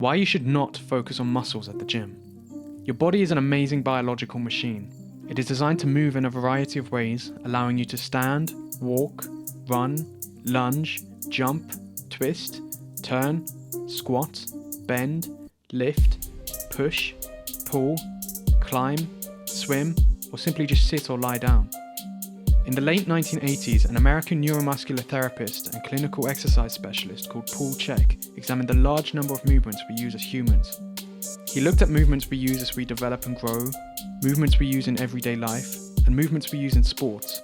Why you should not focus on muscles at the gym. Your body is an amazing biological machine. It is designed to move in a variety of ways, allowing you to stand, walk, run, lunge, jump, twist, turn, squat, bend, lift, push, pull, climb, swim, or simply just sit or lie down. In the late 1980s, an American neuromuscular therapist and clinical exercise specialist called Paul Chek examined the large number of movements we use as humans. He looked at movements we use as we develop and grow, movements we use in everyday life, and movements we use in sports.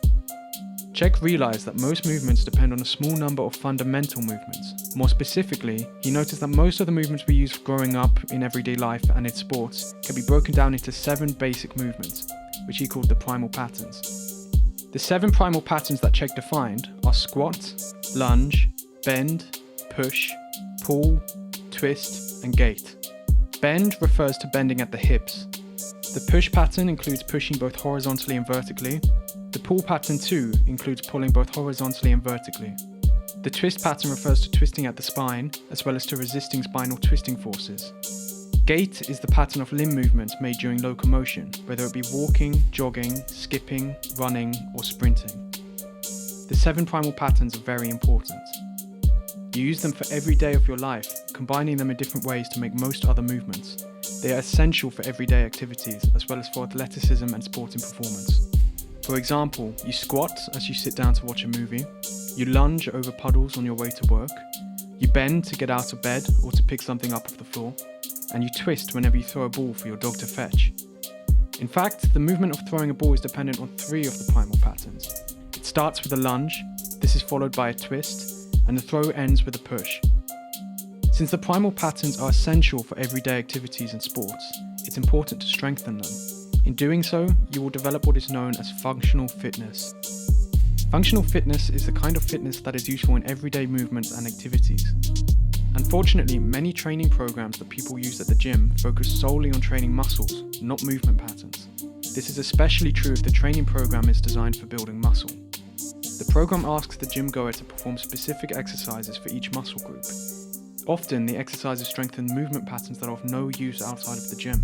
Chek realized that most movements depend on a small number of fundamental movements. More specifically, he noticed that most of the movements we use growing up in everyday life and in sports can be broken down into 7 basic movements, which he called the Primal Patterns. The 7 primal patterns that Chek defined are squat, lunge, bend, push, pull, twist, and gait. Bend refers to bending at the hips. The push pattern includes pushing both horizontally and vertically. The pull pattern too includes pulling both horizontally and vertically. The twist pattern refers to twisting at the spine, as well as to resisting spinal twisting forces. Gait is the pattern of limb movements made during locomotion, whether it be walking, jogging, skipping, running, or sprinting. The 7 primal patterns are very important. You use them for every day of your life, combining them in different ways to make most other movements. They are essential for everyday activities, as well as for athleticism and sporting performance. For example, you squat as you sit down to watch a movie, you lunge over puddles on your way to work, you bend to get out of bed or to pick something up off the floor, and you twist whenever you throw a ball for your dog to fetch. In fact, the movement of throwing a ball is dependent on 3 of the primal patterns. It starts with a lunge, this is followed by a twist, and the throw ends with a push. Since the primal patterns are essential for everyday activities and sports, it's important to strengthen them. In doing so, you will develop what is known as functional fitness. Functional fitness is the kind of fitness that is useful in everyday movements and activities. Unfortunately, many training programs that people use at the gym focus solely on training muscles, not movement patterns. This is especially true if the training program is designed for building muscle. The program asks the gym goer to perform specific exercises for each muscle group. Often, the exercises strengthen movement patterns that are of no use outside of the gym.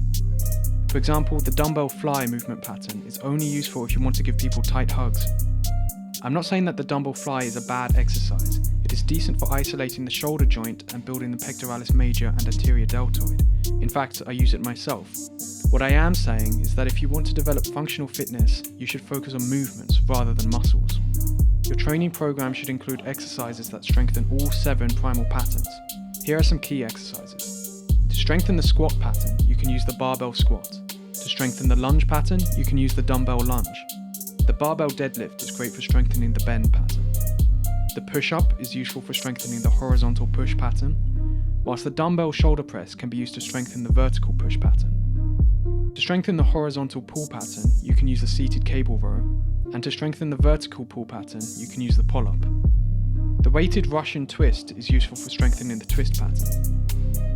For example, the dumbbell fly movement pattern is only useful if you want to give people tight hugs. I'm not saying that the dumbbell fly is a bad exercise. It is decent for isolating the shoulder joint and building the pectoralis major and anterior deltoid. In fact, I use it myself. What I am saying is that if you want to develop functional fitness, you should focus on movements rather than muscles. Your training program should include exercises that strengthen all 7 primal patterns. Here are some key exercises. To strengthen the squat pattern, you can use the barbell squat. To strengthen the lunge pattern, you can use the dumbbell lunge. The barbell deadlift is great for strengthening the bend pattern. The push-up is useful for strengthening the horizontal push pattern, whilst the dumbbell shoulder press can be used to strengthen the vertical push pattern. To strengthen the horizontal pull pattern, you can use the seated cable row, and to strengthen the vertical pull pattern, you can use the pull-up. The weighted Russian twist is useful for strengthening the twist pattern.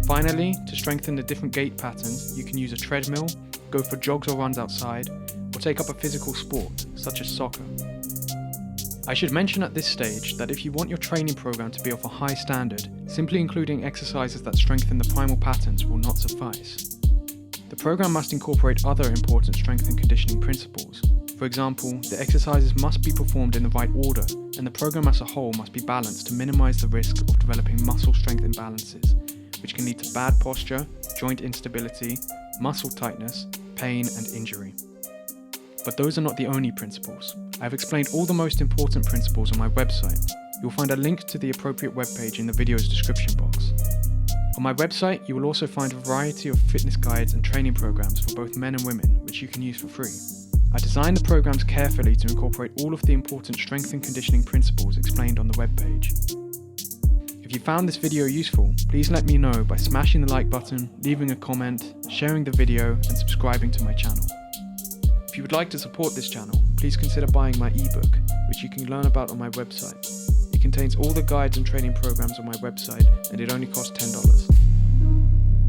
Finally, to strengthen the different gait patterns, you can use a treadmill, go for jogs or runs outside, or take up a physical sport, such as soccer. I should mention at this stage that if you want your training program to be of a high standard, simply including exercises that strengthen the primal patterns will not suffice. The program must incorporate other important strength and conditioning principles. For example, the exercises must be performed in the right order, and the program as a whole must be balanced to minimize the risk of developing muscle strength imbalances, which can lead to bad posture, joint instability, muscle tightness, pain, and injury. But those are not the only principles. I've explained all the most important principles on my website. You'll find a link to the appropriate webpage in the video's description box. On my website, you will also find a variety of fitness guides and training programs for both men and women, which you can use for free. I designed the programs carefully to incorporate all of the important strength and conditioning principles explained on the webpage. If you found this video useful, please let me know by smashing the like button, leaving a comment, sharing the video, and subscribing to my channel. If you would like to support this channel, please consider buying my ebook, which you can learn about on my website. It contains all the guides and training programs on my website, and it only costs $10.